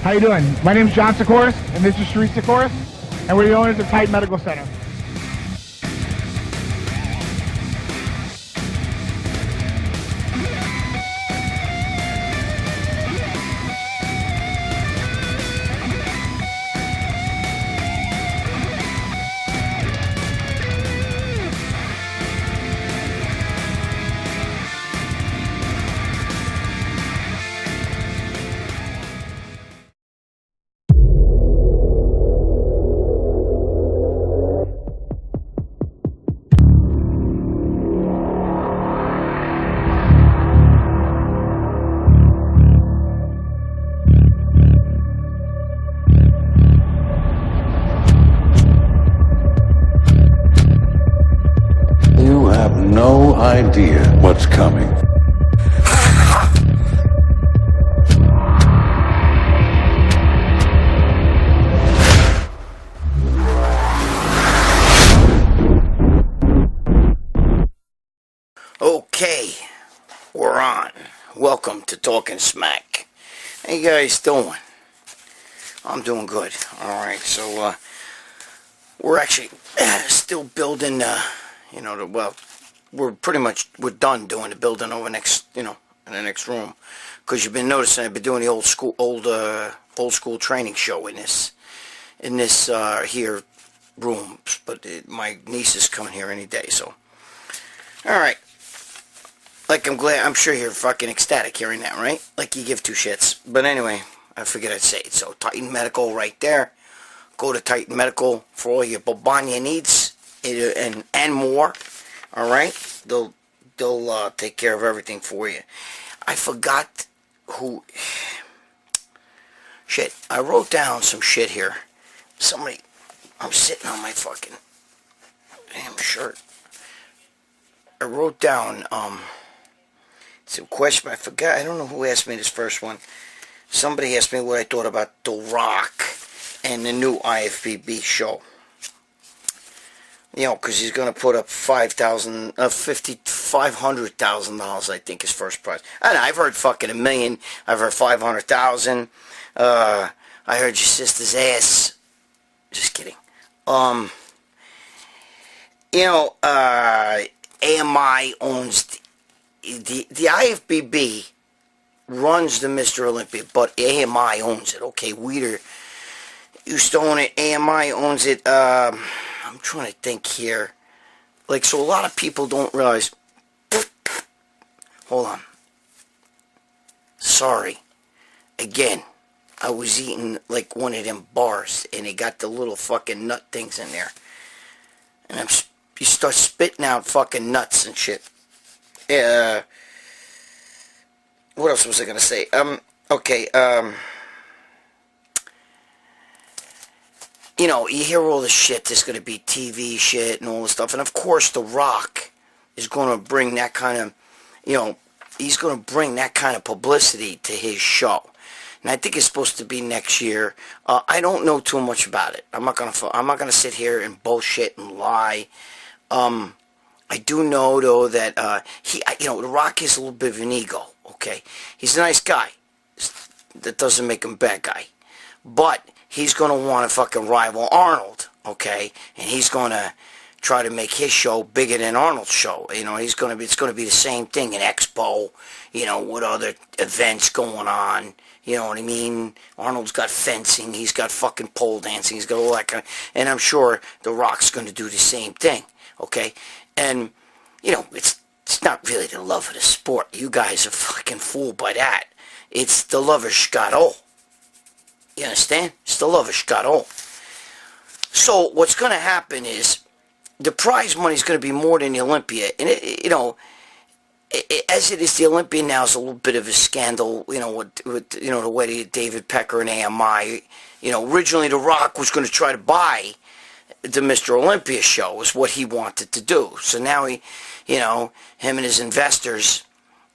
How you doing? My name's John Sikoris, and this is Sharif Sikoris, and we're the owners of Titan Medical Center. You have no idea what's coming. Okay, we're on. Welcome to Talkin' Smack. How you guys doing? I'm doing good. Alright, so, we're actually still building, we're done doing the building over next, in the next room. Because you've been noticing I've been doing the old school training show in this here room. But my niece is coming here any day, so. Alright. Like, I'm sure you're fucking ecstatic hearing that, right? Like, you give two shits. But anyway, I figured I'd say it. So, Titan Medical right there. Go to Titan Medical for all your Bobania needs and more. Alright? They'll take care of everything for you. I forgot who... Shit. I wrote down some shit here. I'm sitting on my fucking damn shirt. I wrote down, some question. I forgot. I don't know who asked me this first one. Somebody asked me what I thought about The Rock and the new IFBB show. Because he's going to put up $500,000, I think, his first prize. I don't know, I've heard fucking $1 million. I've heard 500,000. I heard your sister's ass. Just kidding. AMI owns the IFBB runs the Mr. Olympia, but AMI owns it. Okay, Weeder used to own it. AMI owns it. I'm trying to think here. Like, so a lot of people don't realize. Hold on. Sorry. Again, I was eating like one of them bars, and it got the little fucking nut things in there. And you start spitting out fucking nuts and shit. What else was I gonna say? Okay, you hear all the shit, there's gonna be TV shit and all this stuff, and of course The Rock is gonna bring that kind of, he's gonna bring that kind of publicity to his show. And I think it's supposed to be next year. I don't know too much about it. I'm not gonna sit here and bullshit and lie. I do know though that The Rock is a little bit of an ego. Okay, he's a nice guy. That doesn't make him a bad guy. But he's gonna want to fucking rival Arnold. Okay, and he's gonna try to make his show bigger than Arnold's show. It's gonna be the same thing, an expo. With other events going on. You know what I mean? Arnold's got fencing. He's got fucking pole dancing. He's got all that kind of, and I'm sure The Rock's gonna do the same thing. Okay, and it's not really the love of the sport. You guys are fucking fooled by that. It's the love of Scott-O. You understand? It's the love of Scott-O. So what's going to happen is the prize money is going to be more than the Olympia. And, as it is, the Olympia now is a little bit of a scandal, with the way David Pecker and AMI, originally The Rock was going to try to buy the Mr. Olympia show, is what he wanted to do. So now him and his investors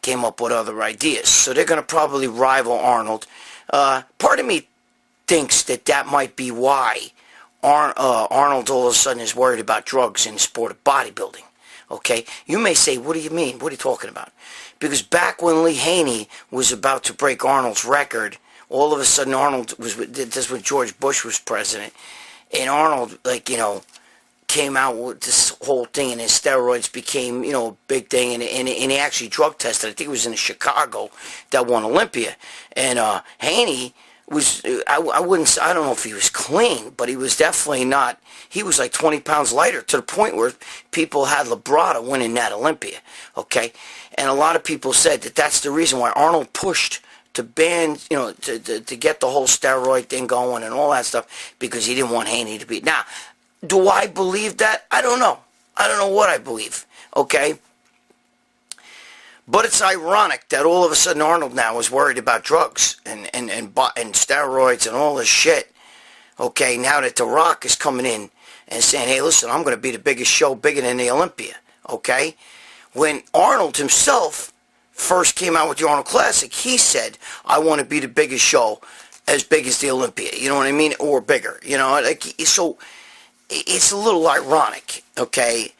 came up with other ideas. So they're going to probably rival Arnold. Part of me thinks that might be why Arnold all of a sudden is worried about drugs in the sport of bodybuilding. Okay? You may say, what do you mean? What are you talking about? Because back when Lee Haney was about to break Arnold's record all of a sudden Arnold was, this when George Bush was president, and Arnold, like, you know, came out with this whole thing, and his steroids became, you know, a big thing, and he actually drug tested. I think it was in Chicago that won Olympia. And Haney was, I don't know if he was clean, but he was definitely not, he was like 20 pounds lighter, to the point where people had Labrada winning that Olympia, okay? And a lot of people said that that's the reason why Arnold pushed to ban, you know, to get the whole steroid thing going and all that stuff, because he didn't want Haney to be. Now, do I believe that? I don't know. I don't know what I believe, okay? But it's ironic that all of a sudden Arnold now is worried about drugs and steroids and all this shit, okay? Now that The Rock is coming in and saying, hey, listen, I'm going to be the biggest show, bigger than the Olympia, okay? When Arnold himself first came out with the Arnold Classic, he said, I want to be the biggest show, as big as the Olympia, you know what I mean? Or bigger, you know? Like, so it's a little ironic, okay?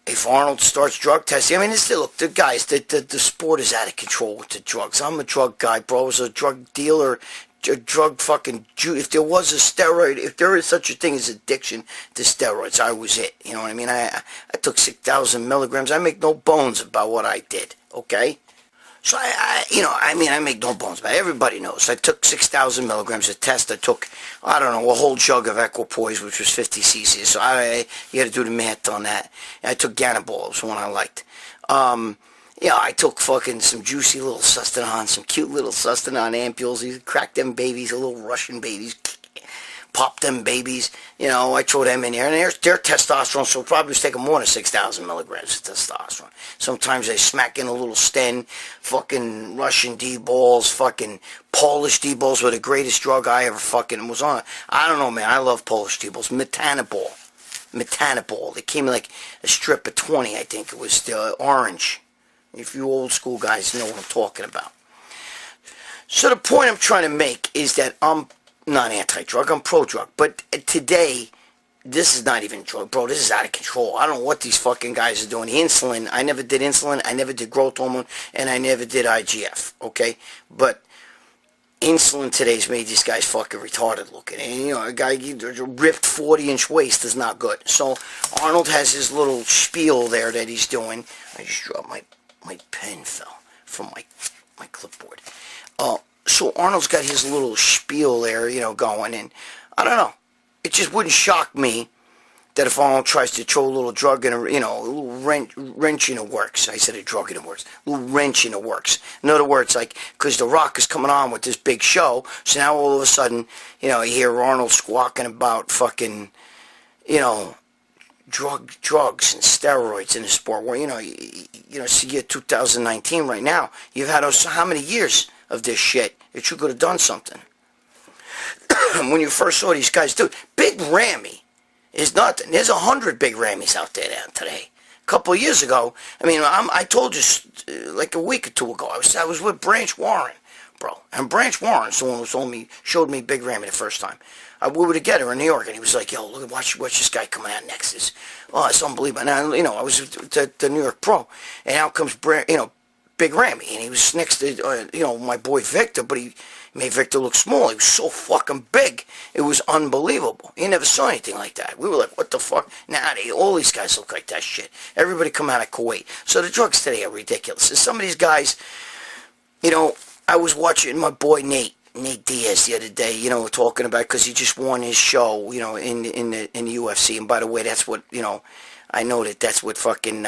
If Arnold starts drug testing, I mean, look, the guys, the sport is out of control with the drugs. I'm a drug guy, bro. I was a drug dealer, a drug fucking Jew. If there was a steroid, if there is such a thing as addiction to steroids, I was it. You know what I mean? I took 6,000 milligrams. I make no bones about what I did, okay? So I make no bones about it. Everybody knows. I took 6,000 milligrams. A test, I took, I don't know, a whole jug of Equipoise, which was 50 cc. So you got to do the math on that. And I took Ganabol, was the one I liked. I took fucking some juicy little Sustanon, some cute little Sustanon ampules. You crack them babies, little Russian babies. Pop them babies, you know, I throw them in there, and they're testosterone, so probably was taking more than 6,000 milligrams of testosterone. Sometimes they smack in a little Sten, fucking Russian D-balls, fucking Polish D-balls were the greatest drug I ever fucking was on. I don't know, man, I love Polish D-balls. Metanabol. They came in like a strip of 20, I think it was, the orange. If you old school guys know what I'm talking about. So the point I'm trying to make is that I'm not anti-drug, I'm pro-drug. But today, this is not even drug, bro. This is out of control. I don't know what these fucking guys are doing. The insulin, I never did insulin, I never did growth hormone, and I never did IGF, okay? But insulin today's made these guys fucking retarded looking. And, you know, a guy, a ripped 40-inch waist is not good. So Arnold has his little spiel there that he's doing. I just dropped my pen fell from my clipboard. So Arnold's got his little spiel there, you know, going, and I don't know. It just wouldn't shock me that if Arnold tries to throw a little drug in a, you know, a little wrench in the works. I said a drug in the works. A little wrench in the works. In other words, like, because The Rock is coming on with this big show, so now all of a sudden, you know, you hear Arnold squawking about fucking, you know, drugs and steroids in the sport. Where, you know, see, year 2019 right now, you've had how many years of this shit that you could have done something. When you first saw these guys do it, Big Rammy is nothing. There's 100 Big Rammys out there today. A couple of years ago, I mean, I told you like a week or two ago, I was with Branch Warren, bro. And Branch Warren's the one who showed me Big Rammy the first time. We were together in New York, and he was like, yo, look, watch this guy coming out next. It's unbelievable. And you know, I was at the New York Pro, and out comes Big Rammy, and he was next to, my boy Victor, but he made Victor look small. He was so fucking big. It was unbelievable. You never saw anything like that. We were like, what the fuck? Nah, all these guys look like that shit. Everybody come out of Kuwait. So the drugs today are ridiculous. And some of these guys, you know, I was watching my boy Nate Diaz the other day, you know, talking about, because he just won his show, you know, in the UFC. And by the way, that's what, you know, I know that's what fucking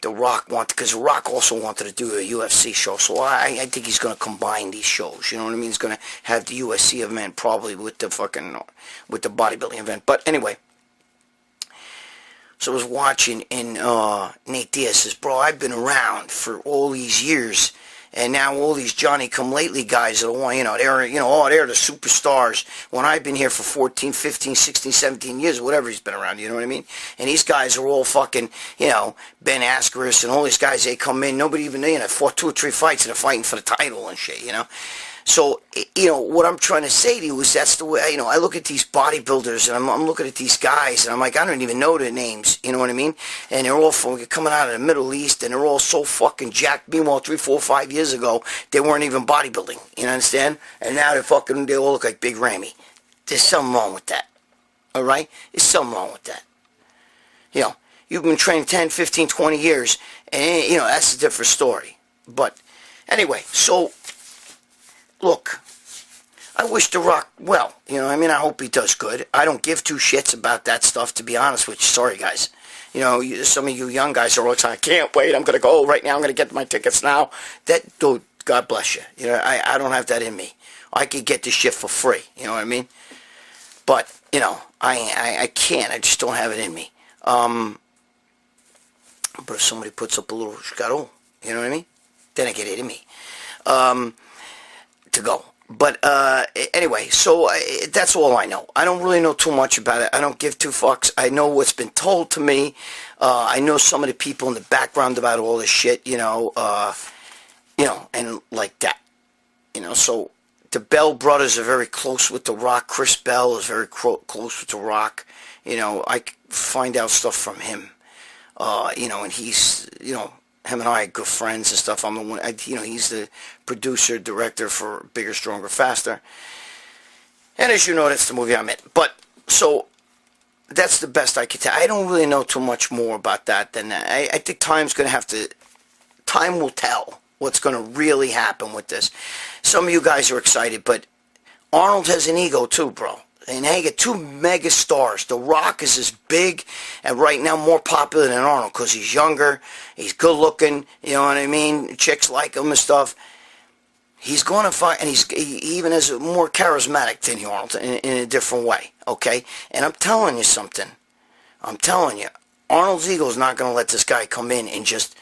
The Rock wanted, because The Rock also wanted to do a UFC show, so I think he's going to combine these shows, you know what I mean? He's going to have the UFC event probably with the bodybuilding event, but anyway. So I was watching, and Nate Diaz says, bro, I've been around for all these years, and now all these Johnny-come-lately guys that want, they're the superstars, when I've been here for 14, 15, 16, 17 years, whatever he's been around, you know what I mean? And these guys are all fucking, Ben Askren and all these guys, they come in, nobody even, fought 2 or 3 fights, and they're fighting for the title and shit, So, what I'm trying to say to you is that's the way, I look at these bodybuilders, and I'm looking at these guys, and I'm like, I don't even know their names, you know what I mean? And they're all coming out of the Middle East, and they're all so fucking jacked. Meanwhile, 3, 4, 5 years ago, they weren't even bodybuilding, you understand? And now they all look like Big Rammy. There's something wrong with that, all right? There's something wrong with that. You've been training 10, 15, 20 years, and, that's a different story. But, anyway, so... Look, I wish The Rock well. I hope he does good. I don't give two shits about that stuff, to be honest with you. Sorry, guys. Some of you young guys are all saying, I can't wait. I'm going to go right now. I'm going to get my tickets now. Dude, God bless you. I don't have that in me. I could get this shit for free. You know what I mean? But, I can't. I just don't have it in me. But if somebody puts up a little scuttle, you know what I mean? Then I get it in me. To go. But anyway, so that's all I know. I don't really know too much about it. I don't give two fucks. I know what's been told to me. I know some of the people in the background about all this shit, and like that. So the Bell brothers are very close with The Rock. Chris Bell is very close with The Rock. I find out stuff from him. And he's, him and I are good friends and stuff. I'm the one, he's the producer, director for Bigger, Stronger, Faster. And as you know, that's the movie I'm in. But, so, that's the best I can tell. I don't really know too much more about that than that. I think time will tell what's going to really happen with this. Some of you guys are excited, but Arnold has an ego too, bro. And now you get two mega stars. The Rock is as big and right now more popular than Arnold because he's younger, he's good looking, you know what I mean? Chicks like him and stuff. He's going to find, and he even is more charismatic than Arnold in a different way, okay? And I'm telling you something. I'm telling you, Arnold's ego is not going to let this guy come in and just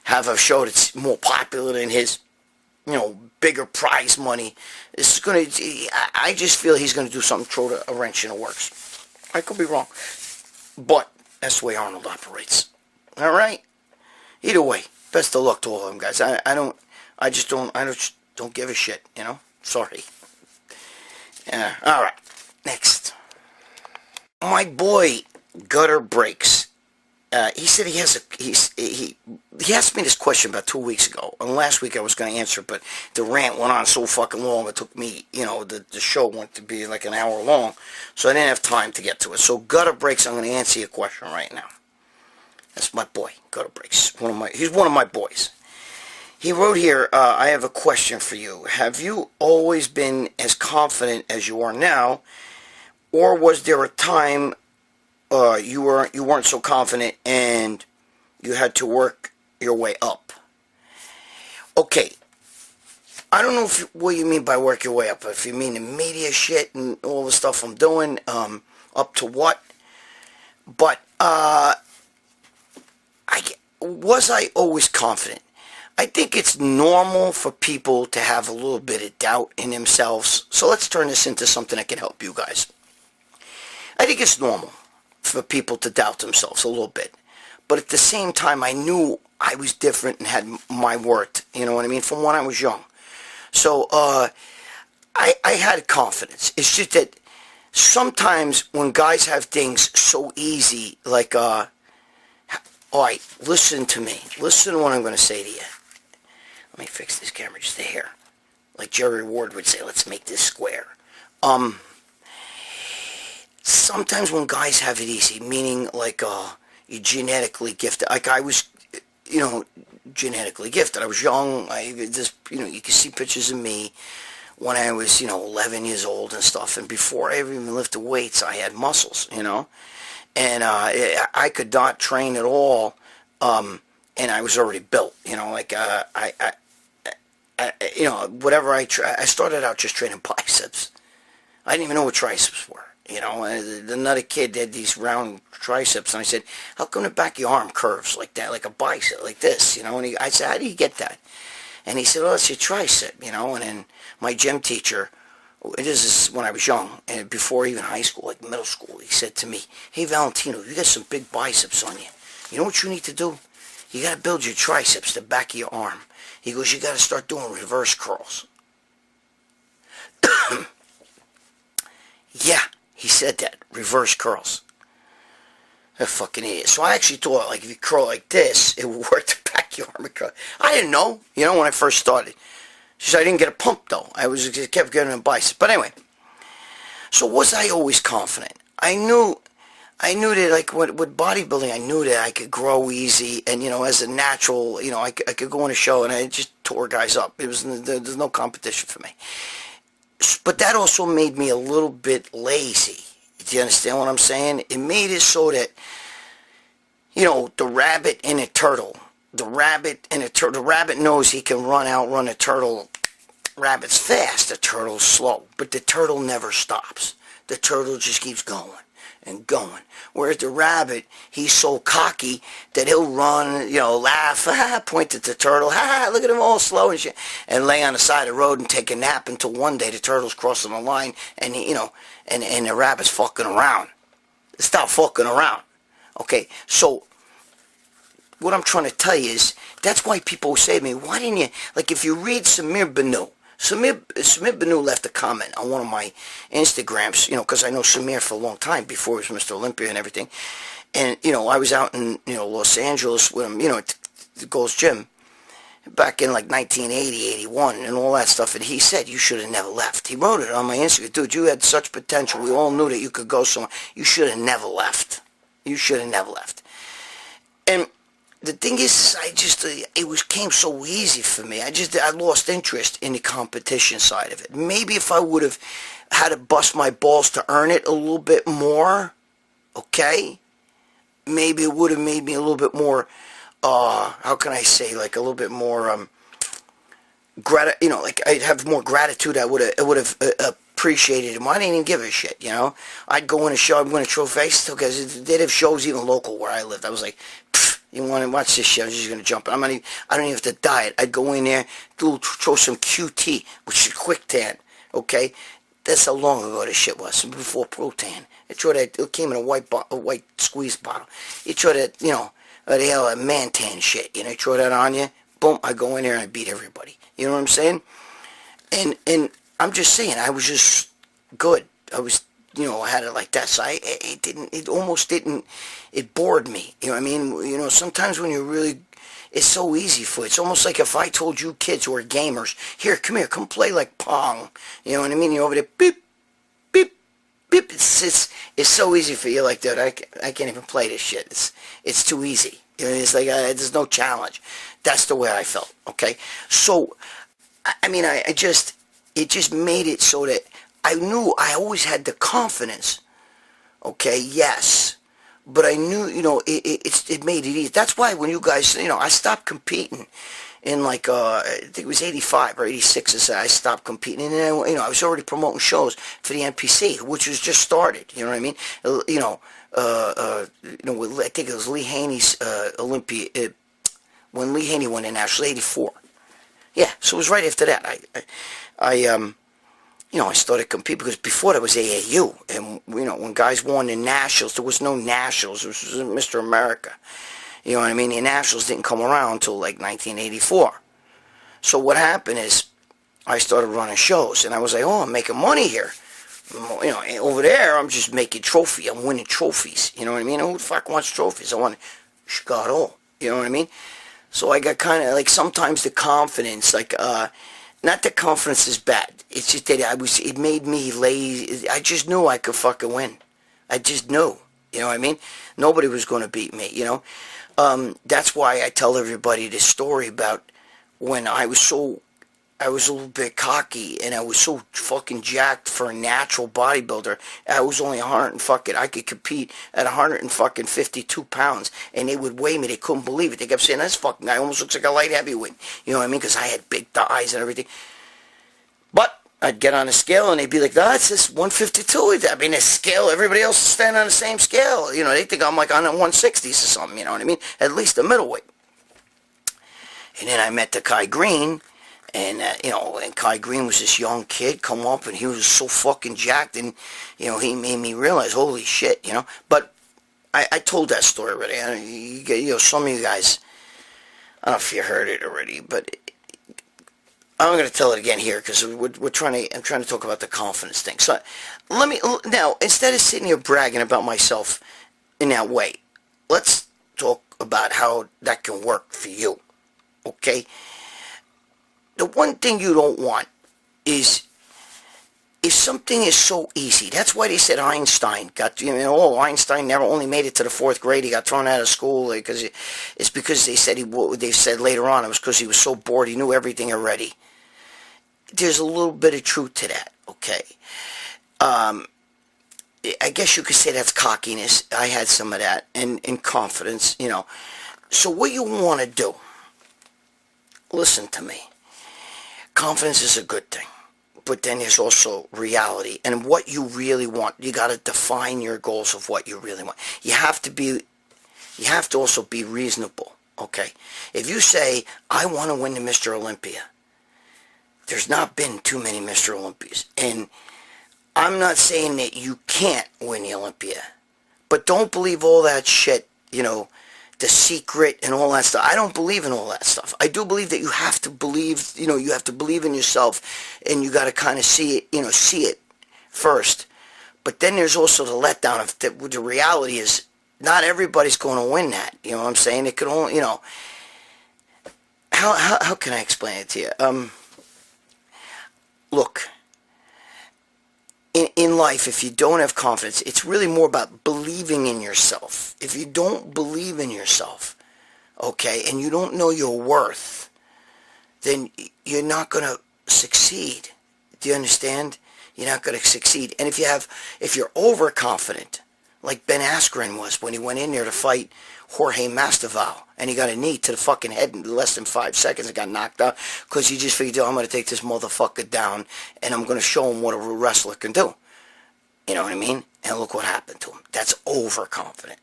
have a show that's more popular than his, bigger prize money. This is going to, I just feel he's going to do something, throw a wrench in the works. I could be wrong. But that's the way Arnold operates. All right? Either way, best of luck to all of them, guys. I just don't give a shit, Sorry. All right. Next. My boy, Gutter Breaks. He said he asked me this question about 2 weeks ago, and last week I was going to answer, but the rant went on so fucking long, it took me, the show went to be like an hour long, so I didn't have time to get to it. So Gutter Breaks, I'm going to answer your question right now. That's my boy, Gutter Breaks. He's one of my boys. He wrote here, I have a question for you. Have you always been as confident as you are now, or was there a time you weren't so confident and you had to work your way up? Okay, I don't know what you mean by work your way up. If you mean the media shit and all the stuff I'm doing, up to what? But was I always confident? I think it's normal for people to have a little bit of doubt in themselves. So let's turn this into something that can help you guys. I think it's normal for people to doubt themselves a little bit. But at the same time, I knew I was different and had my worth, you know what I mean, from when I was young. So, I had confidence. It's just that sometimes when guys have things so easy, like, all right, listen to me. Listen to what I'm going to say to you. Let me fix this camera just a hair. Like Jerry Ward would say, let's make this square. Sometimes when guys have it easy, meaning like you're genetically gifted, like I was, genetically gifted. I was young. You can see pictures of me when I was, 11 years old and stuff. And before I ever even lifted weights, I had muscles, And I could not train at all, and I was already built, whatever I started out just training biceps. I didn't even know what triceps were. Another kid had these round triceps, and I said, how come the back of your arm curves like that, like a bicep, like this, And I said, how do you get that? And he said, oh, it's your tricep, And then my gym teacher, this is when I was young, and before even high school, like middle school, he said to me, hey, Valentino, you got some big biceps on you. You know what you need to do? You got to build your triceps, the back of your arm. He goes, you got to start doing reverse curls. Yeah, he said that. Reverse curls. A fucking idiot. So I actually thought, like, if you curl like this, it would work the back of your arm. I didn't know, when I first started. So I didn't get a pump, though. I kept getting a bicep. But anyway, so was I always confident? I knew that, like, with bodybuilding, I knew that I could grow easy, and, as a natural, I could go on a show, and I just tore guys up. There's no competition for me. But that also made me a little bit lazy. Do you understand what I'm saying? It made it so that, the rabbit and a turtle. The rabbit knows he can outrun a turtle. Rabbit's fast, the turtle's slow. But the turtle never stops. The turtle just keeps going and going. Whereas the rabbit, he's so cocky that he'll run, laugh, point at the turtle, look at him all slow and shit, and lay on the side of the road and take a nap until one day the turtle's crossing the line and, and the rabbit's fucking around. Stop fucking around. Okay, so what I'm trying to tell you is, that's why people say to me, why didn't you, like, if you read Samir Banu left a comment on one of my Instagrams, because I know Samir for a long time, before he was Mr. Olympia and everything. And, I was out in, Los Angeles with him, at the Gold's Gym, back in, like, 1980, 81, and all that stuff. And he said, you should have never left. He wrote it on my Instagram. Dude, you had such potential. We all knew that you could go somewhere. You should have never left. You should have never left. And the thing is, it came so easy for me. I lost interest in the competition side of it. Maybe if I would have had to bust my balls to earn it a little bit more, okay, maybe it would have made me a little bit more, how can I say, like a little bit more, like I'd have more gratitude. I would have appreciated him. I didn't even give a shit, I'd go in a show, I'd win a trophy, because they'd have shows even local where I lived. I was like, you want to watch this shit? I'm just going to jump in. I don't even have to diet. I'd go in there, throw some QT, which is quick tan, okay? That's how long ago this shit was, before Protan. It came in a white squeeze bottle. You throw that, the hell, man tan shit, throw that on you, boom, I go in there and I beat everybody. You know what I'm saying? And I'm just saying, I was just good. I was, I had it like that, so it bored me, you know what I mean? Sometimes when you're really, it's so easy for you. It's almost like if I told you kids who are gamers, here, come play like Pong, you know what I mean? You're over there, beep, beep, beep, it's so easy for you, like, dude, I can't even play this shit, it's too easy, it's like, there's no challenge. That's the way I felt, okay? So, I mean, it just made it so that I knew I always had the confidence, okay, yes, but I knew, it made it easy. That's why when you guys, I stopped competing in, like, I think it was 85 or 86, I stopped competing, and then, I was already promoting shows for the NPC, which was just started, you know what I mean? I think it was Lee Haney's Olympia, when Lee Haney won in Nationals, 84. Yeah, so it was right after that. I started competing, because before that was AAU, and, when guys won in Nationals, there was no Nationals, it was Mr. America, you know what I mean? The Nationals didn't come around until, like, 1984, so what happened is, I started running shows, and I was like, oh, I'm making money here, over there, I'm just making trophies, I'm winning trophies, you know what I mean? Who the fuck wants trophies? I want Chicago, you know what I mean? So I got kind of, like, sometimes the confidence, like, not that confidence is bad. It's just that it made me lazy. I just knew I could fucking win. I just knew. You know what I mean? Nobody was going to beat me, That's why I tell everybody this story about when I was a little bit cocky, and I was so fucking jacked for a natural bodybuilder. I was only I could compete at 152 pounds, and they would weigh me. They couldn't believe it. They kept saying, this fucking guy almost looks like a light heavyweight. You know what I mean? Because I had big thighs and everything. But I'd get on a scale, and they'd be like, it's just 152. I mean, a scale, everybody else is standing on the same scale. They think I'm like on the 160s or something, you know what I mean? At least a middleweight. And then I met the Kai Green, and, and Kai Green was this young kid come up, and he was so fucking jacked, and, he made me realize, holy shit, But I told that story already. Some of you guys, I don't know if you heard it already, but I'm going to tell it again here because I'm trying to talk about the confidence thing. So now, instead of sitting here bragging about myself in that way, let's talk about how that can work for you. Okay? The one thing you don't want is if something is so easy. That's why they said Einstein got, Einstein never only made it to the 4th grade. He got thrown out of school because they said later on it was because he was so bored he knew everything already. There's a little bit of truth to that, okay? I guess you could say that's cockiness. I had some of that, and confidence, So what you want to do, listen to me. Confidence is a good thing, but then there's also reality and what you really want. You got to define your goals of what you really want. You have to also be reasonable, okay? If you say, I want to win the Mr. Olympia, there's not been too many Mr. Olympias, and I'm not saying that you can't win the Olympia, but don't believe all that shit, The Secret and all that stuff. I don't believe in all that stuff. I do believe that you have to believe, you have to believe in yourself, and you got to kind of see it first. But then there's also the letdown of the reality is not everybody's going to win that. You know what I'm saying? It could only, how can I explain it to you? Look, in life, if you don't have confidence, it's really more about believing in yourself. If you don't believe in yourself, okay, and you don't know your worth, then you're not going to succeed. Do you understand? You're not going to succeed. And if you're overconfident, like Ben Askren was when he went in there to fight Jorge Masvidal, and he got a knee to the fucking head in less than 5 seconds and got knocked out because he just figured, I'm going to take this motherfucker down and I'm going to show him what a real wrestler can do. You know what I mean? And look what happened to him. That's overconfident.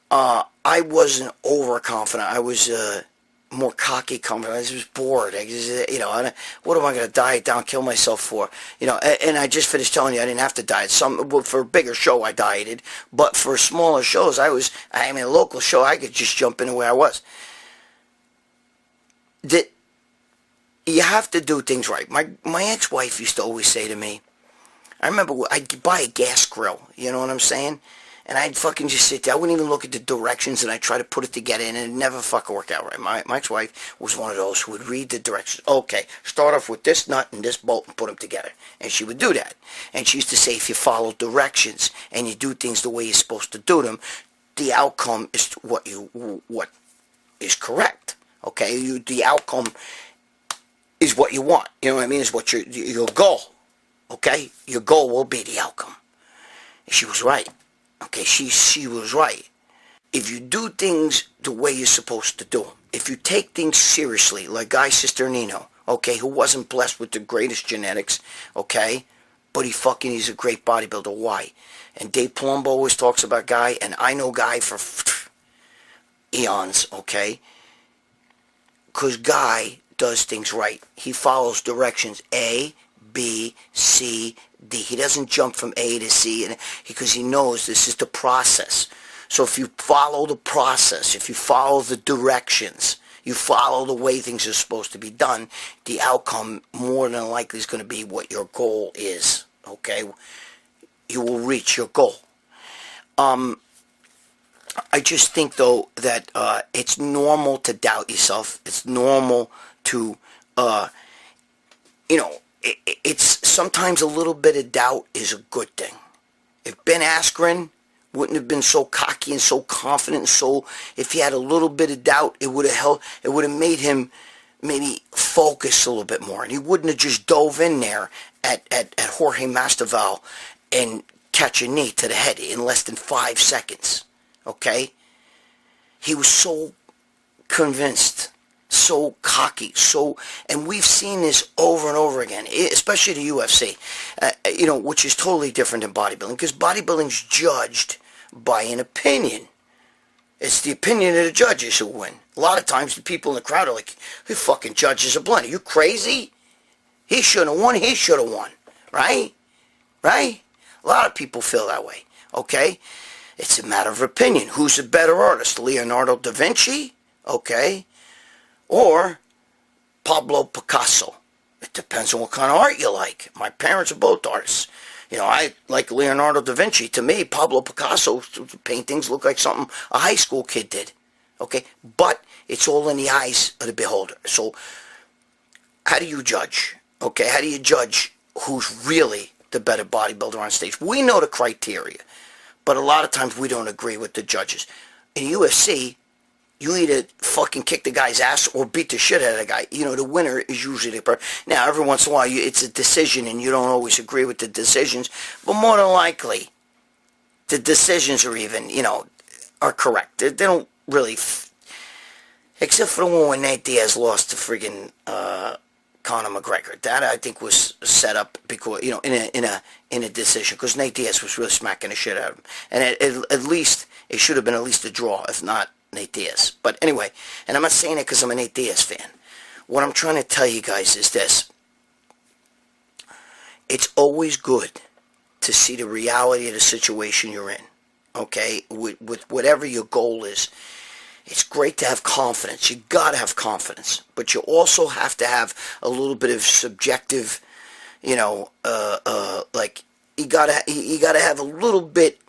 I wasn't overconfident. I was more cocky, confident. I was just bored. What am I going to diet down, kill myself for? And I just finished telling you I didn't have to diet. For a bigger show, I dieted. But for smaller shows, a local show, I could just jump into where I was. You have to do things right. My ex-wife used to always say to me, I remember I'd buy a gas grill, you know what I'm saying? And I'd fucking just sit there. I wouldn't even look at the directions, and I'd try to put it together, and it never fucking worked out right. My ex-wife was one of those who would read the directions. Okay, start off with this nut and this bolt and put them together. And she would do that. And she used to say, if you follow directions and you do things the way you're supposed to do them, the outcome is what is correct. Okay, the outcome is what you want. You know what I mean? Is what your goal. Okay, your goal will be the outcome. And she was right. Okay, she was right. If you do things the way you're supposed to do them, if you take things seriously, like Guy Cisternino, okay, who wasn't blessed with the greatest genetics, okay, but he's a great bodybuilder. Why? And Dave Palumbo always talks about Guy, and I know Guy for eons, okay, because Guy does things right. He follows directions A, B, C, D. He doesn't jump from A to C because he knows this is the process. So if you follow the process, if you follow the directions, you follow the way things are supposed to be done, the outcome more than likely is going to be what your goal is. Okay? You will reach your goal. I just think, though, that it's normal to doubt yourself. It's normal to, it's sometimes a little bit of doubt is a good thing. If Ben Askren wouldn't have been so cocky and so confident, if he had a little bit of doubt, it would have made him maybe focus a little bit more, and he wouldn't have just dove in there at Jorge Masvidal and catch a knee to the head in less than 5 seconds. Okay? He was so convinced, so cocky, and we've seen this over and over again, especially the UFC, which is totally different than bodybuilding, because bodybuilding's judged by an opinion. It's the opinion of the judges who win. A lot of times the people in the crowd are like, "The fucking judges are blind. Are you crazy? He shouldn't have won. He should have won." Right? Right? A lot of people feel that way. Okay? It's a matter of opinion. Who's a better artist? Leonardo da Vinci? Okay? Or Pablo Picasso. It depends on what kind of art you like. My parents are both artists. I like Leonardo da Vinci. To me, Pablo Picasso's paintings look like something a high school kid did. Okay? But it's all in the eyes of the beholder. So, how do you judge? Okay? How do you judge who's really the better bodybuilder on stage? We know the criteria. But a lot of times we don't agree with the judges. In UFC, you either fucking kick the guy's ass or beat the shit out of the guy. The winner is usually the person. Now, every once in a while, it's a decision, and you don't always agree with the decisions. But more than likely, the decisions are even, are correct. They don't really... except for the one when Nate Diaz lost to friggin' Conor McGregor. That, I think, was set up because, in a decision. Because Nate Diaz was really smacking the shit out of him. And at least, it should have been at least a draw, if not Nate Diaz. But anyway, and I'm not saying it because I'm a Nate Diaz fan. What I'm trying to tell you guys is this. It's always good to see the reality of the situation you're in. Okay? With whatever your goal is. It's great to have confidence. You gotta have confidence. But you also have to have a little bit of subjective, like, you gotta have a little bit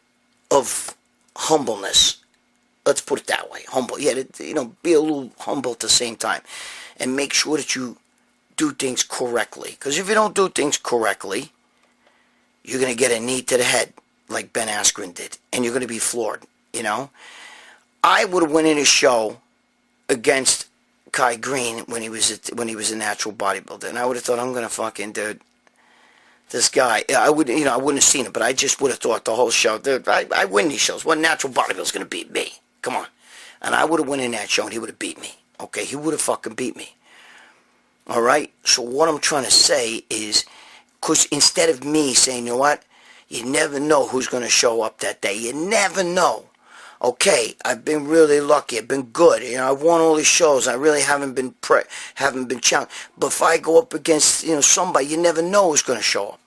of humbleness. Let's put it that way. Humble. Yeah, be a little humble at the same time. And make sure that you do things correctly. Because if you don't do things correctly, you're going to get a knee to the head, like Ben Askren did. And you're going to be floored, I would have went in a show against Kai Green when he was a natural bodybuilder. And I would have thought, I'm going to fucking do this guy. I wouldn't have seen it, but I just would have thought the whole show, I win these shows. What natural bodybuilder's going to beat me? Come on. And I would have went in that show and he would have beat me. Okay, he would have fucking beat me. All right? So what I'm trying to say is, because instead of me saying, you know what? You never know who's going to show up that day. You never know. Okay, I've been really lucky. I've been good. I've won all these shows. I really haven't been challenged. But if I go up against, somebody, you never know who's going to show up.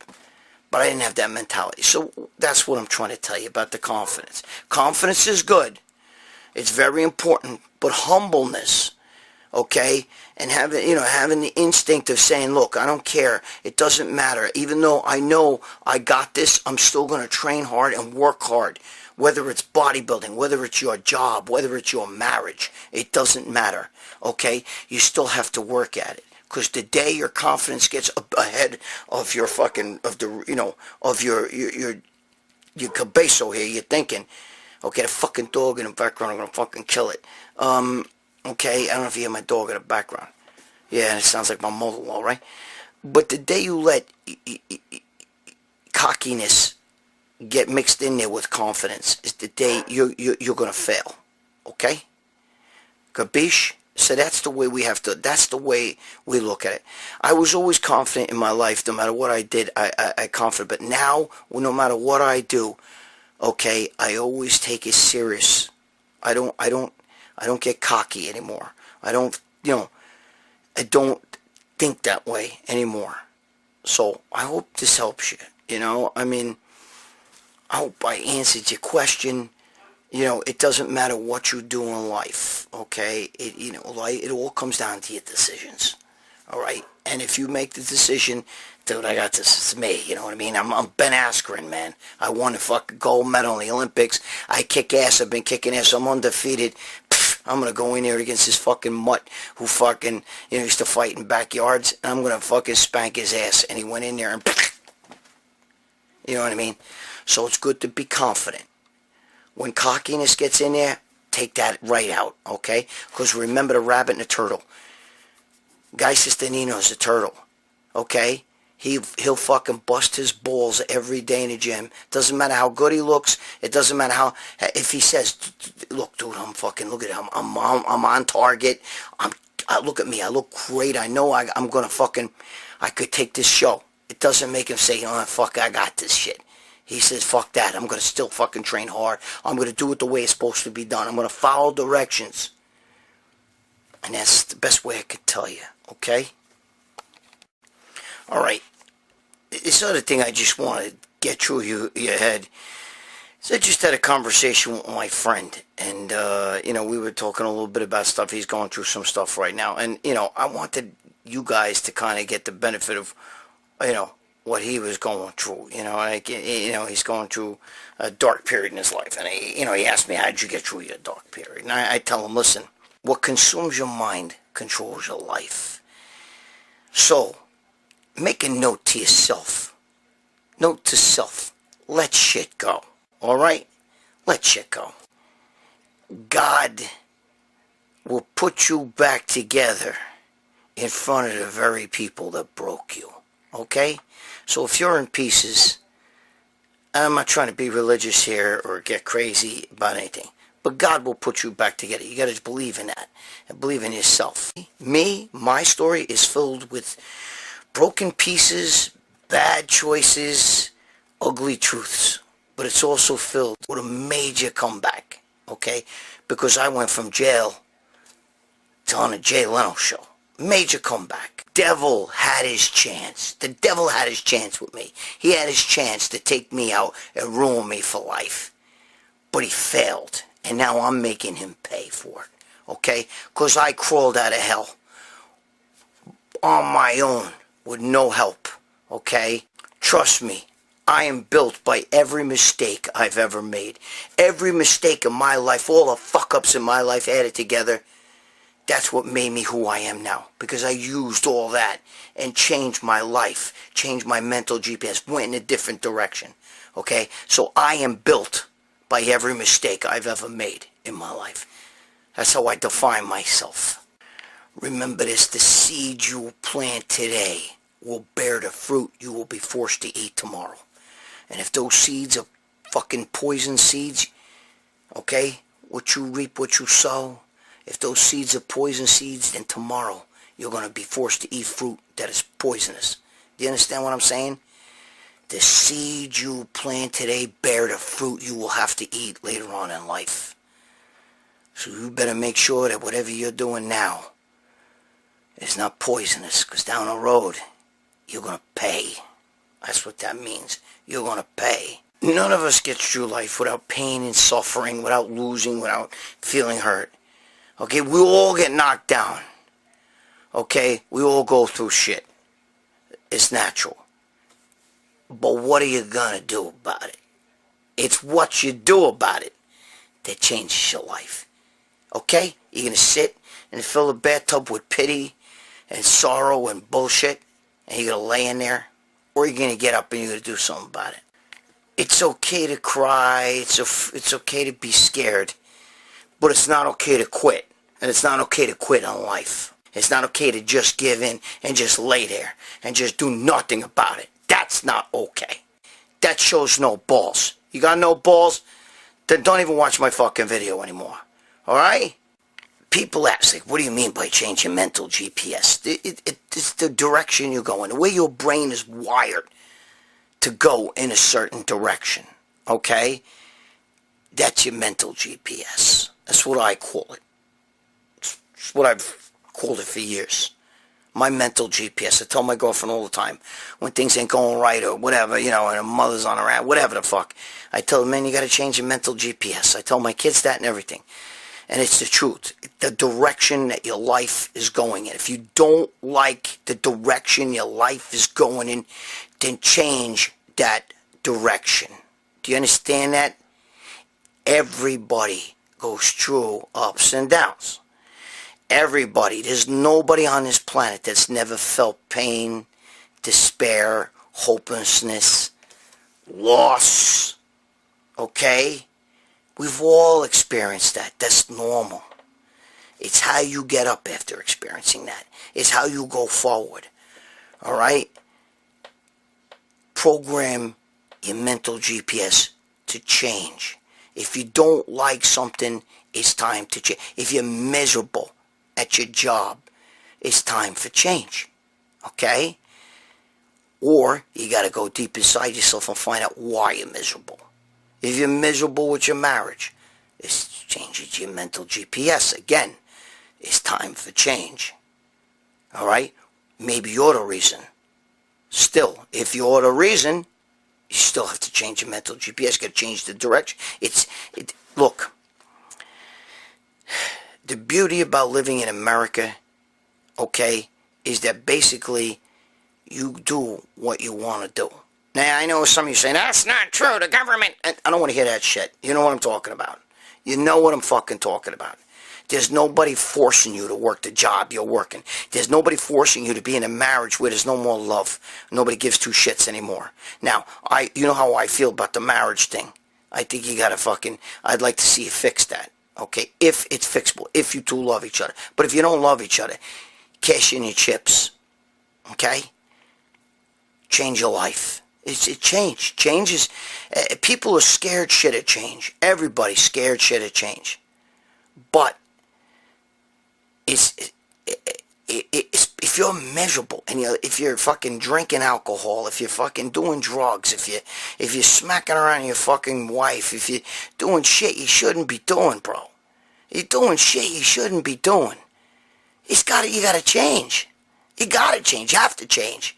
But I didn't have that mentality. So that's what I'm trying to tell you about the confidence. Confidence is good. It's very important, but humbleness, okay, and having the instinct of saying, look, I don't care, it doesn't matter. Even though I know I got this, I'm still going to train hard and work hard. Whether it's bodybuilding, whether it's your job, whether it's your marriage, it doesn't matter, okay? You still have to work at it. Because the day your confidence gets ahead of your fucking, of your cabezo here, you're thinking, okay, the fucking dog in the background, I'm going to fucking kill it. Okay, I don't know if you hear my dog in the background. Yeah, it sounds like my mother-in-law, right? But the day you let cockiness get mixed in there with confidence is the day you're going to fail. Okay? Capiche? So that's the way that's the way we look at it. I was always confident in my life. No matter what I did, I confident. But now, no matter what I do, okay, I always take it serious. I don't get cocky anymore. I don't think that way anymore. So I hope this helps you. I hope I answered your question. It doesn't matter what you do in life, okay? It all comes down to your decisions, all right? And if you make the decision, dude, I got this, it's me, you know what I mean? I'm Ben Askren, man. I won a fucking gold medal in the Olympics. I kick ass, I've been kicking ass, I'm undefeated. I'm going to go in there against this fucking mutt who fucking, used to fight in backyards, and I'm going to fucking spank his ass. And he went in there and, you know what I mean? So it's good to be confident. When cockiness gets in there, take that right out, okay? Because remember the rabbit and the turtle. Guy Sistanino is a turtle, okay? He'll fucking bust his balls every day in the gym. Doesn't matter how good he looks. It doesn't matter how, if he says, look, dude, I'm fucking, look at it. I'm on target. Look at me. I look great. I know I'm going to fucking, I could take this show. It doesn't make him say, fuck, I got this shit. He says, fuck that. I'm going to still fucking train hard. I'm going to do it the way it's supposed to be done. I'm going to follow directions. And that's the best way I could tell you, okay? All right. This other thing I just want to get through your head is I just had a conversation with my friend. And, we were talking a little bit about stuff. He's going through some stuff right now. And, I wanted you guys to kind of get the benefit of, what he was going through. He's going through a dark period in his life. And, he asked me, how'd you get through your dark period? And I tell him, listen, what consumes your mind controls your life. So, make a note to yourself. Note to self. Let shit go. All right? Let shit go. God will put you back together in front of the very people that broke you. Okay? So if you're in pieces, I'm not trying to be religious here or get crazy about anything, but God will put you back together. You got to believe in that and believe in yourself. My story is filled with broken pieces, bad choices, ugly truths, but it's also filled with a major comeback, okay? Because I went from jail to on a Jay Leno show. Major comeback. Devil had his chance. The devil had his chance with me. He had his chance to take me out and ruin me for life. But he failed. And now I'm making him pay for it. Okay? Because I crawled out of hell on my own with no help. Okay? Trust me. I am built by every mistake I've ever made. Every mistake in my life, all the fuck-ups in my life added together, that's what made me who I am now. Because I used all that and changed my life, changed my mental GPS, went in a different direction. Okay? So I am built by every mistake I've ever made in my life. That's how I define myself. Remember this, the seed you plant today will bear the fruit you will be forced to eat tomorrow. And if those seeds are fucking poison seeds, okay, what you reap, what you sow, if those seeds are poison seeds, then tomorrow you're going to be forced to eat fruit that is poisonous. Do you understand what I'm saying? The seed you plant today bear the fruit you will have to eat later on in life. So you better make sure that whatever you're doing now is not poisonous, because down the road you're going to pay. That's what that means. You're going to pay. None of us gets through life without pain and suffering, without losing, without feeling hurt. Okay, we all get knocked down. Okay, we all go through shit. It's natural. But what are you going to do about it? It's what you do about it that changes your life. Okay? You're going to sit and fill a bathtub with pity and sorrow and bullshit, and you're going to lay in there, or you're going to get up and you're going to do something about it. It's okay to cry. It's okay to be scared. But it's not okay to quit. And it's not okay to quit on life. It's not okay to just give in and just lay there and just do nothing about it. That's not okay. That shows no balls. You got no balls? Then don't even watch my fucking video anymore. Alright? People ask, like, what do you mean by changing mental GPS? It's the direction you're going. The way your brain is wired to go in a certain direction. Okay? That's your mental GPS. That's what I call it. It's what I've called it for years. My mental GPS. I tell my girlfriend all the time, when things ain't going right or whatever, and her mother's on her ass, whatever the fuck. I tell her, man, you got to change your mental GPS. I tell my kids that and everything. And it's the truth. The direction that your life is going in. If you don't like the direction your life is going in, then change that direction. Do you understand that? Everybody goes through ups and downs. Everybody. There's nobody on this planet that's never felt pain, despair, hopelessness, loss. Okay? We've all experienced that. That's normal. It's how you get up after experiencing that. It's how you go forward. Alright? Program your mental GPS to change. If you don't like something, it's time to change. If you're miserable at your job, it's time for change. Okay? Or you got to go deep inside yourself and find out why you're miserable. If you're miserable with your marriage, it's changes your mental GPS. Again, it's time for change. Alright? Maybe you're the reason. Still, if you're the reason, you still have to change your mental GPS. You got to change the direction. Look, the beauty about living in America, okay, is that basically you do what you want to do. Now, I know some of you saying, that's not true, the government... I don't want to hear that shit. You know what I'm talking about. You know what I'm fucking talking about. There's nobody forcing you to work the job you're working. There's nobody forcing you to be in a marriage where there's no more love. Nobody gives two shits anymore. Now, you know how I feel about the marriage thing. I think you gotta fucking... I'd like to see you fix that. Okay? If it's fixable. If you two love each other. But if you don't love each other, cash in your chips. Okay? Change your life. It's change. Change is... people are scared shit of change. Everybody's scared shit of change. But it's if you're miserable and if you're fucking drinking alcohol, if you're fucking doing drugs, if you're smacking around your fucking wife, if you're doing shit you shouldn't be doing, bro. You're doing shit you shouldn't be doing. You gotta change. You gotta change. You have to change.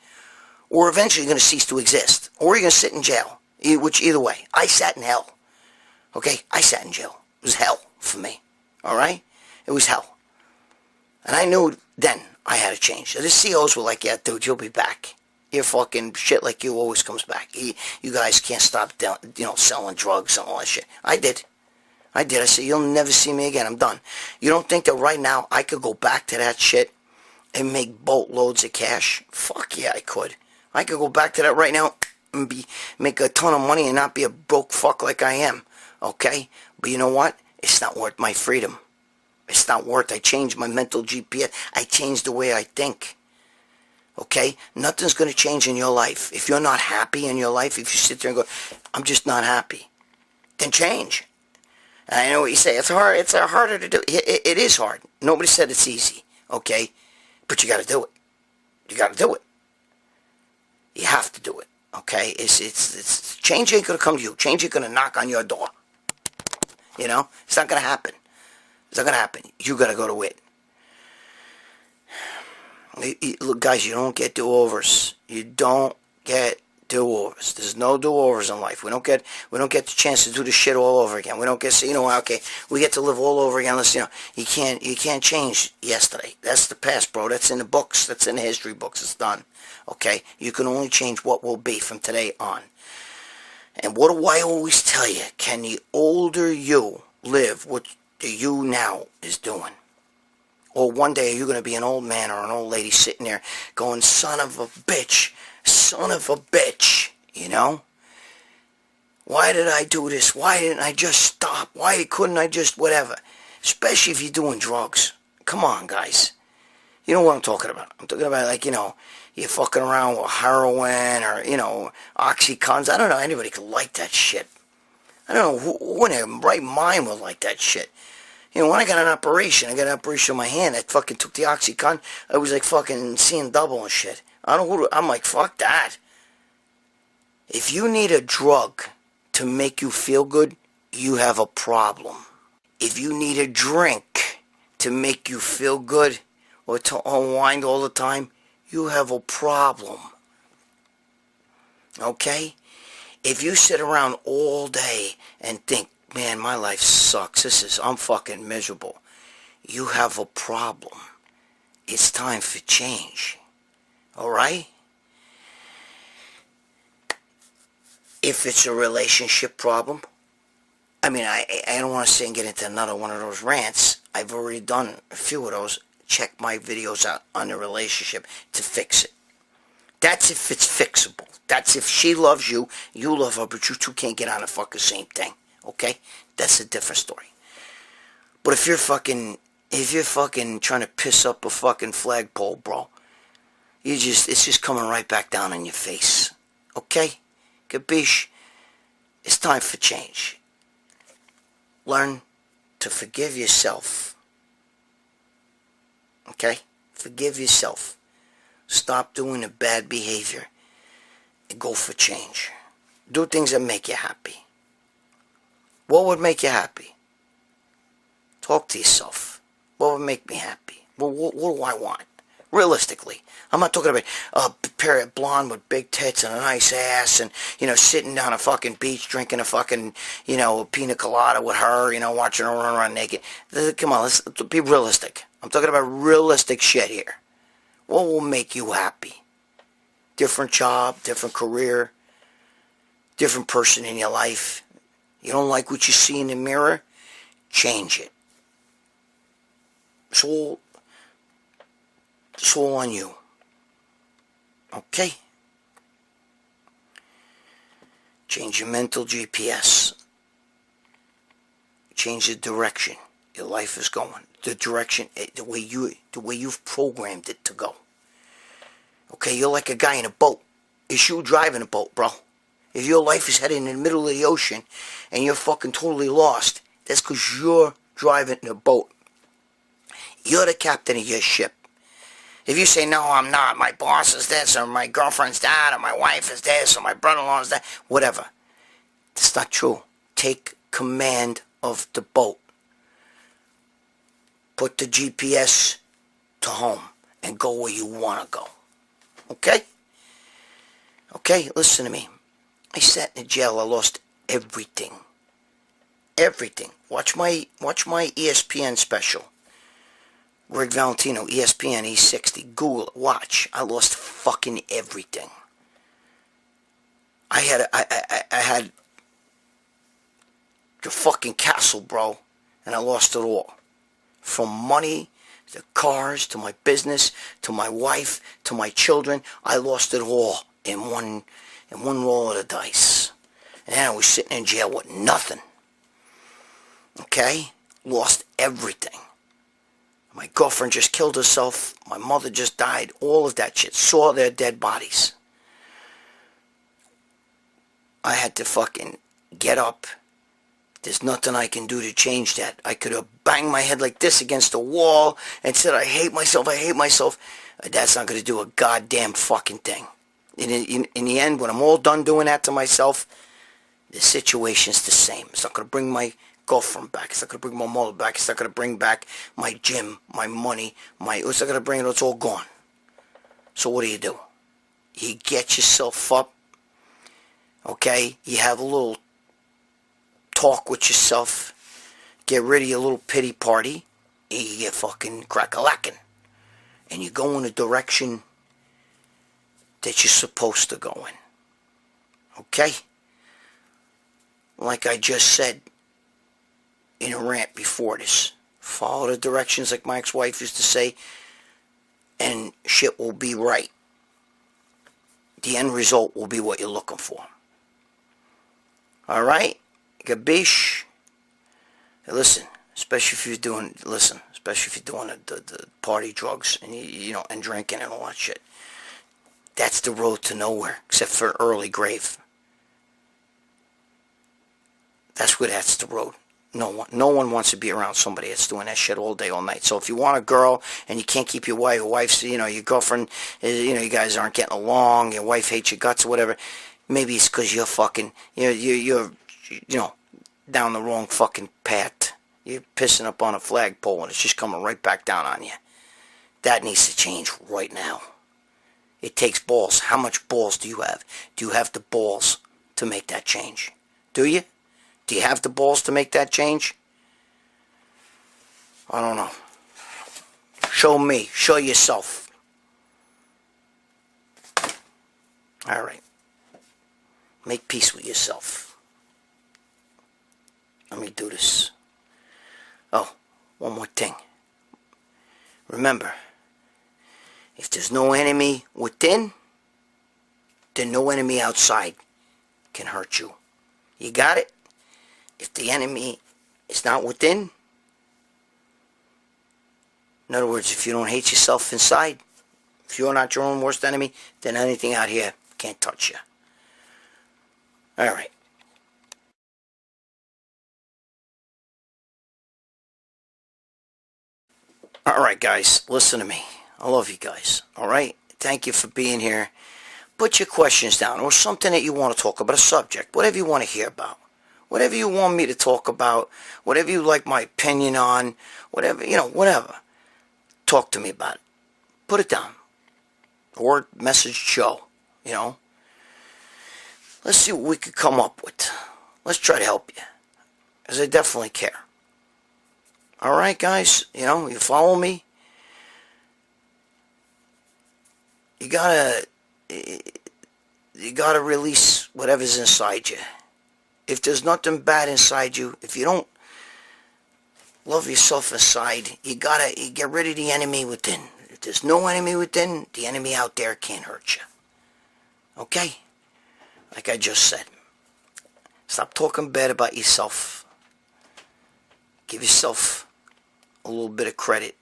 Or eventually you're going to cease to exist. Or you're going to sit in jail. Which, either way. I sat in hell. Okay? I sat in jail. It was hell for me. Alright? It was hell. And I knew then I had to change. So the CEOs were like, yeah, dude, you'll be back. Your fucking shit like you always comes back. You guys can't stop, selling drugs and all that shit. I did. I said, you'll never see me again. I'm done. You don't think that right now I could go back to that shit and make boatloads of cash? Fuck yeah, I could. I could go back to that right now and make a ton of money and not be a broke fuck like I am. Okay? But you know what? It's not worth my freedom. It's not worth. I changed my mental GPS. I changed the way I think. Okay? Nothing's going to change in your life. If you're not happy in your life, if you sit there and go, I'm just not happy, then change. And I know what you say. It's hard. It's harder to do. It is hard. Nobody said it's easy. Okay? But you got to do it. You got to do it. You have to do it, okay? It's change ain't gonna come to you. Change ain't gonna knock on your door. You know, it's not gonna happen. It's not gonna happen. You gotta go to it. Look, guys, you don't get do-overs. You don't get do-overs. There's no do-overs in life. We don't get the chance to do the shit all over again. We don't get to say, okay, we get to live all over again. Let's, you can't change yesterday. That's the past, bro. That's in the books. That's in the history books. It's done. Okay? You can only change what will be from today on. And what do I always tell you? Can the older you live what the you now is doing? Or one day are you going to be an old man or an old lady sitting there going, son of a bitch, you know? Why did I do this? Why didn't I just stop? Why couldn't I just whatever? Especially if you're doing drugs. Come on, guys. You know what I'm talking about. I'm talking about, like, you're fucking around with heroin or, Oxycontins. I don't know anybody could like that shit. I don't know who in their right mind would like that shit. When I got an operation on my hand. I fucking took the Oxycontin. I was like fucking seeing double and shit. I'm like, fuck that. If you need a drug to make you feel good, you have a problem. If you need a drink to make you feel good or to unwind all the time, you have a problem. Okay? If you sit around all day and think, man, my life sucks. I'm fucking miserable. You have a problem. It's time for change. Alright? If it's a relationship problem, I don't want to say and get into another one of those rants. I've already done a few of those. Check my videos out on the relationship to fix it. That's if it's fixable. That's if she loves you, you love her, but you two can't get on the fucking same thing. Okay? That's a different story. But if you're fucking trying to piss up a fucking flagpole, bro, it's just coming right back down in your face. Okay? Capiche? It's time for change. Learn to forgive yourself. Okay? Forgive yourself. Stop doing the bad behavior and go for change. Do things that make you happy. What would make you happy? Talk to yourself. What would make me happy? What do I want? Realistically. I'm not talking about a pair of blonde with big tits and a nice ass and, sitting down a fucking beach drinking a fucking, a pina colada with her, watching her run around naked. Come on, let's be realistic. I'm talking about realistic shit here. What will make you happy? Different job, different career, different person in your life. You don't like what you see in the mirror? Change it. It's all on you. Okay? Change your mental GPS. Change the direction your life is going. The direction, the way you've programmed it to go. Okay, you're like a guy in a boat. It's you driving a boat, bro. If your life is heading in the middle of the ocean and you're fucking totally lost, that's because you're driving a boat. You're the captain of your ship. If you say, no, I'm not, my boss is this, or my girlfriend's that, or my wife is this, or my brother-in-law is that, whatever. That's not true. Take command of the boat. Put the GPS to home and go where you want to go. Okay? Okay, listen to me. I sat in the jail. I lost everything. Everything. Watch my ESPN special. Gregg Valentino, ESPN, E60. Google it. Watch. I lost fucking everything. I had the fucking castle, bro, and I lost it all. From money, to cars, to my business, to my wife, to my children. I lost it all in one roll of the dice. And then I was sitting in jail with nothing. Okay? Lost everything. My girlfriend just killed herself. My mother just died. All of that shit. Saw their dead bodies. I had to fucking get up. There's nothing I can do to change that. I could have banged my head like this against the wall and said, I hate myself, I hate myself. That's not going to do a goddamn fucking thing. In the end, when I'm all done doing that to myself, the situation's the same. It's not going to bring my girlfriend back. It's not going to bring my mother back. It's not going to bring back my gym, my money, it's not going to bring it. It's all gone. So what do? You get yourself up, okay? You have a little talk with yourself. Get rid of your little pity party. And you get fucking crack-a-lackin'. And you go in a direction that you're supposed to go in. Okay? Like I just said in a rant before this. Follow the directions like my ex-wife used to say, and shit will be right. The end result will be what you're looking for. Alright? Gabish? Hey, listen, especially if you're doing the party drugs and and drinking and all that shit. That's the road to nowhere, except for early grave. That's the road. No one wants to be around somebody that's doing that shit all day, all night. So if you want a girl and you can't keep your wife's, your girlfriend, you guys aren't getting along, your wife hates your guts or whatever, maybe it's because you're fucking, you're down the wrong fucking path. You're pissing up on a flagpole and it's just coming right back down on you. That needs to change right now. It takes balls. How much balls do you have? Do you have the balls to make that change? Do you? Do you have the balls to make that change? I don't know. Show me. Show yourself. Alright. Make peace with yourself. Let me do this. Oh, one more thing. Remember, if there's no enemy within, then no enemy outside can hurt you. You got it? If the enemy is not within, in other words, if you don't hate yourself inside, if you're not your own worst enemy, then anything out here can't touch you. Alright. Alright guys, listen to me. I love you guys. Alright? Thank you for being here. Put your questions down or something that you want to talk about, a subject, whatever you want to hear about. Whatever you want me to talk about, whatever you like my opinion on, whatever, whatever. Talk to me about it. Put it down. Or message Joe, Let's see what we could come up with. Let's try to help you. Because I definitely care. Alright, guys? You follow me? You gotta release whatever's inside you. If there's nothing bad inside you, if you don't love yourself inside, you get rid of the enemy within. If there's no enemy within, the enemy out there can't hurt you. Okay? Like I just said. Stop talking bad about yourself. Give yourself a little bit of credit.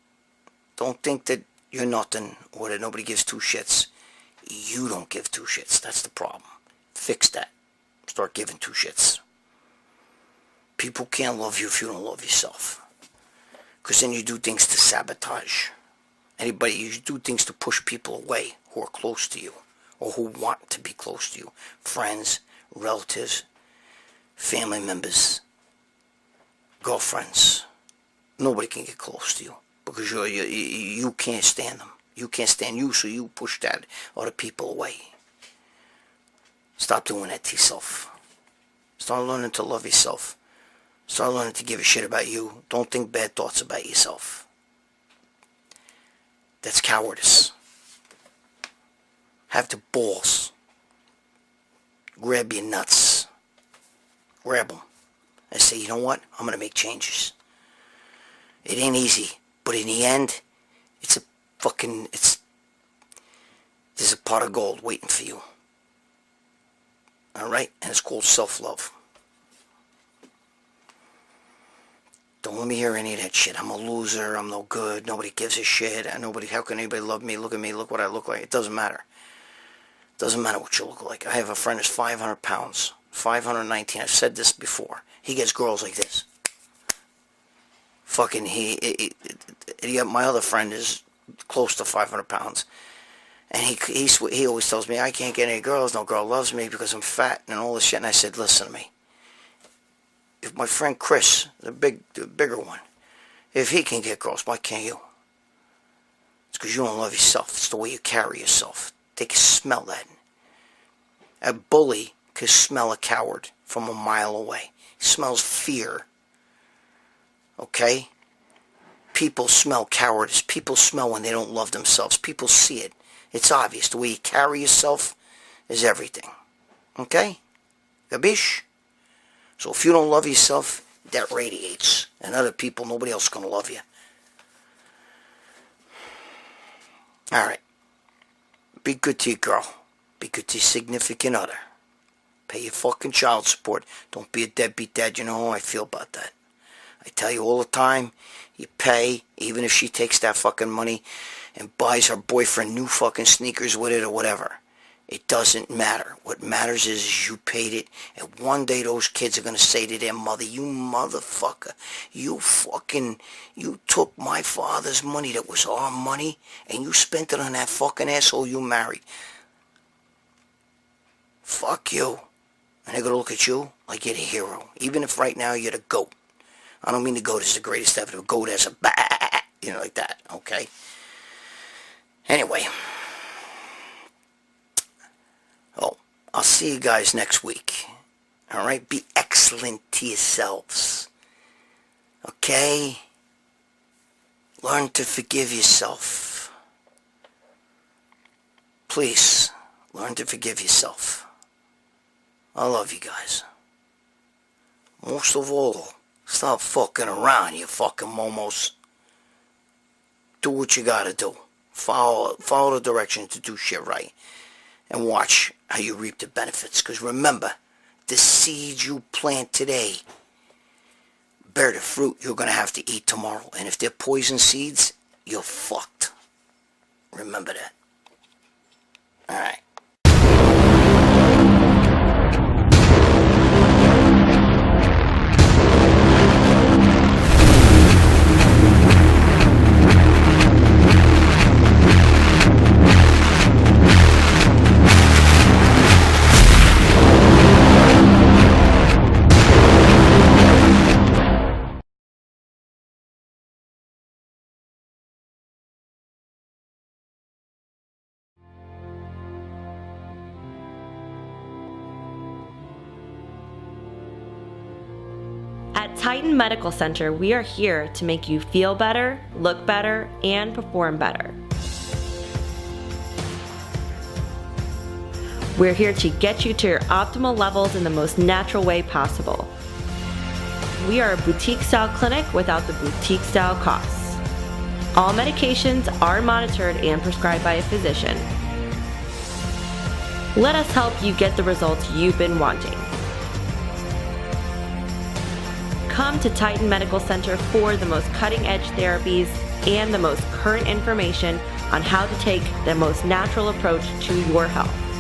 Don't think that you're nothing or that nobody gives two shits. You don't give two shits. That's the problem. Fix that. Start giving two shits. People can't love you if you don't love yourself. Because then you do things to sabotage. You do things to push people away who are close to you or who want to be close to you. Friends, relatives, family members, girlfriends. Nobody can get close to you because you can't stand them. You can't stand you, so you push that other people away. Stop doing that to yourself. Start learning to love yourself. Start learning to give a shit about you. Don't think bad thoughts about yourself. That's cowardice. Have the balls. Grab your nuts. Grab them. And say, you know what? I'm going to make changes. It ain't easy. But in the end, there's a pot of gold waiting for you. Alright? And it's called self-love. Don't let me hear any of that shit. I'm a loser. I'm no good. Nobody gives a shit. How can anybody love me? Look at me. Look what I look like. It doesn't matter. It doesn't matter what you look like. I have a friend who's 500 pounds. 519. I've said this before. He gets girls like this. Fucking my other friend is close to 500 pounds. And he always tells me, I can't get any girls. No girl loves me because I'm fat and all this shit. And I said, listen to me. If my friend Chris, the bigger one, if he can get girls, why can't you? It's because you don't love yourself. It's the way you carry yourself. They can smell that. A bully can smell a coward from a mile away. He smells fear. Okay? People smell cowardice. People smell when they don't love themselves. People see it. It's obvious. The way you carry yourself is everything. Okay? Gabish? So if you don't love yourself, that radiates. And other people, nobody else is going to love you. Alright. Be good to your girl. Be good to your significant other. Pay your fucking child support. Don't be a deadbeat dad. You know how I feel about that. I tell you all the time, you pay, even if she takes that fucking money and buys her boyfriend new fucking sneakers with it or whatever. It doesn't matter. What matters is you paid it, and one day those kids are going to say to their mother, you motherfucker, you took my father's money that was our money, and you spent it on that fucking asshole you married. Fuck you. And they're going to look at you like you're the hero, even if right now you're the GOAT. I don't mean the GOAT is the greatest ever. The GOAT as a bat, like that, okay? Anyway. Oh, I'll see you guys next week. Alright? Be excellent to yourselves. Okay? Learn to forgive yourself. Please, learn to forgive yourself. I love you guys. Most of all, stop fucking around, you fucking momos. Do what you gotta do. Follow the directions to do shit right. And watch how you reap the benefits. Because remember, the seeds you plant today bear the fruit you're going to have to eat tomorrow. And if they're poison seeds, you're fucked. Remember that. Alright. At Titan Medical Center, we are here to make you feel better, look better, and perform better. We're here to get you to your optimal levels in the most natural way possible. We are a boutique-style clinic without the boutique-style costs. All medications are monitored and prescribed by a physician. Let us help you get the results you've been wanting. Come to Titan Medical Center for the most cutting-edge therapies and the most current information on how to take the most natural approach to your health.